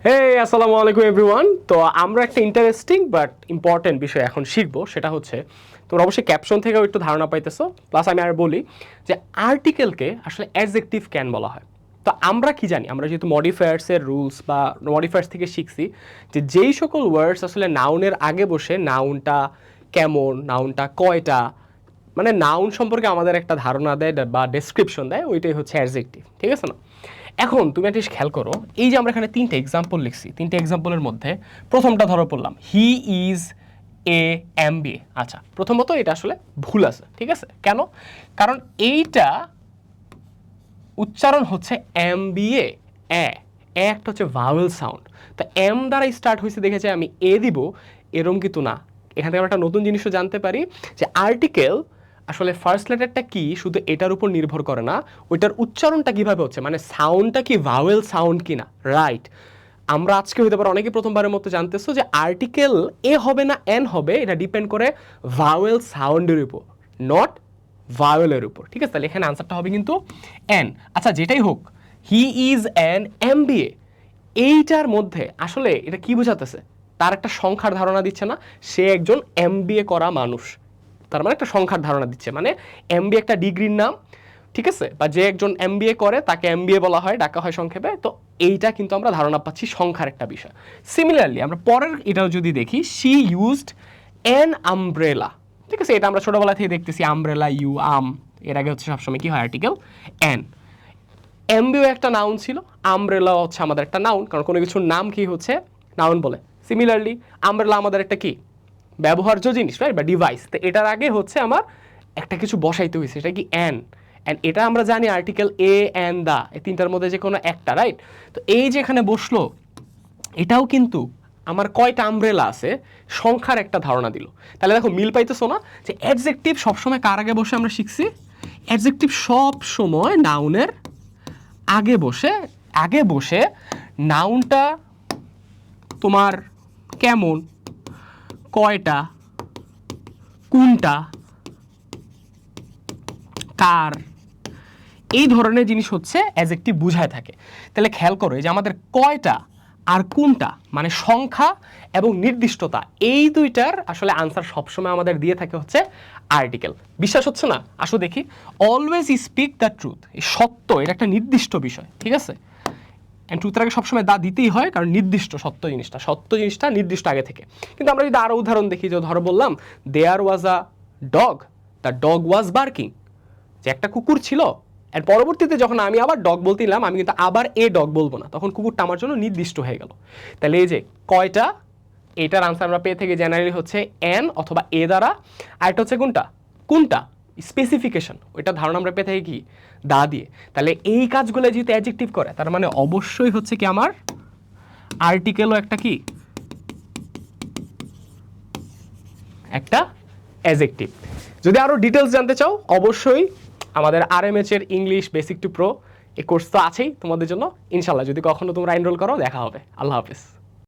হে আসসালামু আলাইকুম এভরিওয়ান। তো আমরা একটা ইন্টারেস্টিং বাট ইম্পর্টেন্ট বিষয় এখন শিখবো, সেটা হচ্ছে তোমরা অবশ্যই ক্যাপশন থেকেও একটু ধারণা পাইতেছো, প্লাস আমি আর বলি যে আর্টিকেলকে আসলে অ্যাডজেক্টিভ ক্যান বলা হয়। তো আমরা কি জানি, আমরা যেহেতু মডিফায়ার্সের রুলস বা মডিফায়ার্স থেকে শিখছি যে যেই সকল ওয়ার্ডস আসলে নাউনের আগে বসে নাউনটা কেমন, নাউনটা কয়টা, মানে নাউন সম্পর্কে আমাদের একটা ধারণা দেয় বা ডেসক্রিপশন দেয়, ওইটাই হচ্ছে অ্যাডজেক্টিভ, ঠিক আছে না? এখন তুমি একটা জিনিস খেয়াল করো, এই যে আমরা এখানে তিনটে এক্সাম্পল লিখছি, তিনটে এক্সাম্পলের মধ্যে প্রথমটা ধরো পড়লাম হি ইজ এ MBA। আচ্ছা, প্রথমত এটা আসলে ভুল আছে, ঠিক আছে? কেন? কারণ এইটা উচ্চারণ হচ্ছে MBA, একটা হচ্ছে ভাওয়েল সাউন্ড। তো এম দ্বারা স্টার্ট হয়েছে দেখেছে, আমি এ দিব, এরম কিন্তু না। এখান থেকে আমরা একটা নতুন জিনিসও জানতে পারি যে আর্টিকেল আসলে ফার্স্ট লেটারটা কি শুধু এটার উপর নির্ভর করে না, ওইটার উচ্চারণটা কিভাবে হচ্ছে, মানে সাউন্ডটা কি ভাওয়েল সাউন্ড কিনা, রাইট? আমরা আজকে হইতে পারে অনেকে প্রথমবারের মতো জানতেছো যে আর্টিকেল এ হবে না এন হবে, এটা ডিপেন্ড করে ভাওয়েল সাউন্ডের উপর, নট ভাওয়েলের উপর, ঠিক আছে? তাহলে এখানে আনসারটা হবে কিন্তু এন। আচ্ছা, যেটাই হোক, হি ইজ অ্যান MBA, এইটার মধ্যে আসলে এটা কি বোঝাতেছে? তার একটা সংখ্যার ধারণা দিচ্ছে না, সে একজন MBA করা মানুষ, তার মানে একটা সংখ্যার ধারণা দিচ্ছে, মানে MBA একটা ডিগ্রির নাম, ঠিক আছে? বা যে একজন MBA করে তাকে MBA বলা হয়, ডাকা হয় সংক্ষেপে। তো এইটা কিন্তু আমরা ধারণা পাচ্ছি সংখ্যার একটা বিষয়। সিমিলারলি আমরা পরের এটাও যদি দেখি, শি ইউজড অ্যান আমব্রেলা, ঠিক আছে? এটা আমরা ছোটবেলা থেকে দেখতেছি, আমব্রেলা, ইউ, আম, এর আগে হচ্ছে সবসময় কি হয় আর্টিকেল অ্যান। MBA একটা নাউন ছিল, আমব্রেলা হচ্ছে আমাদের একটা নাউন, কারণ কোনো কিছুর নাম কি হচ্ছে নাউন বলে। সিমিলারলি আমব্রেলা আমাদের একটা কি ব্যবহার্য জিনিস, রাইট, বা ডিভাইস। তো এটার আগে হচ্ছে আমার একটা কিছু বসাইতে হয়েছে, এটা কি অ্যান। অ্যান্ড এটা আমরা জানি আর্টিকেল এ অ্যান দা, এই তিনটার মধ্যে যে কোনো একটা, রাইট? তো এই যে এখানে বসলো, এটাও কিন্তু আমার কয়টা আমব্রেলা আছে সংখ্যার একটা ধারণা দিল। তাহলে দেখো মিল পাইতেছো না যে অ্যাডজেক্টিভ সবসময় কার আগে বসে আমরা শিখছি? অ্যাডজেক্টিভ সব সময় নাউনের আগে বসে নাউনটা তোমার কেমন, কয়টা, কোনটা, কার, এই ধরনের জিনিস হচ্ছে অ্যাডজেক্টিভ বুঝায় থাকে। তাহলে খেয়াল করো, এই যে আমাদের কয়টা আর কোনটা, মানে সংখ্যা এবং নির্দিষ্টতা, এই দুইটার আসলে আনসার সবসময় আমাদের দিয়ে থাকে হচ্ছে আর্টিকেল। বিশ্বাস হচ্ছে না? আসো দেখি। অলওয়েজ স্পিক দ্য ট্রুথ, এই সত্য, এটা একটা নির্দিষ্ট বিষয়, ঠিক আছে? অ্যান্ড ট্রুথের আগে সবসময় দা দিতেই হয়, কারণ নির্দিষ্ট সত্য জিনিসটা নির্দিষ্ট আগে থেকে। কিন্তু আমরা যদি আরও উদাহরণ দেখি, যে ধরো বললাম there was a dog, the dog was barking, যে একটা কুকুর ছিল, আর পরবর্তীতে যখন আমি আবার ডগ বলতে নিলাম, আমি কিন্তু আবার এ ডগ বলবো না, তখন কুকুরটা আমার জন্য নির্দিষ্ট হয়ে গেল। তাহলে এই যে কয়টা, এটার আনসার আমরা পেয়ে থেকে জেনারেলি হচ্ছে এন অথবা এ দ্বারা। আর এটা হচ্ছে কোনটা স্পেসিফিকেশন, ওইটা ধারণা আমরা পেয়ে থাকি কি দা দিয়ে। তাহলে এই কাজগুলো যেহেতু অ্যাডজেক্টিভ করে, তার মানে অবশ্যই হচ্ছে কি আমার আর্টিকেলও একটা অ্যাডজেক্টিভ। যদি আরও ডিটেলস জানতে চাও, অবশ্যই আমাদের RMH এর ইংলিশ বেসিক টু প্রো এই কোর্স তো আছেই তোমাদের জন্য। ইনশাল্লাহ যদি কখনো তোমরা এনরোল করো, দেখা হবে। আল্লাহ হাফেজ।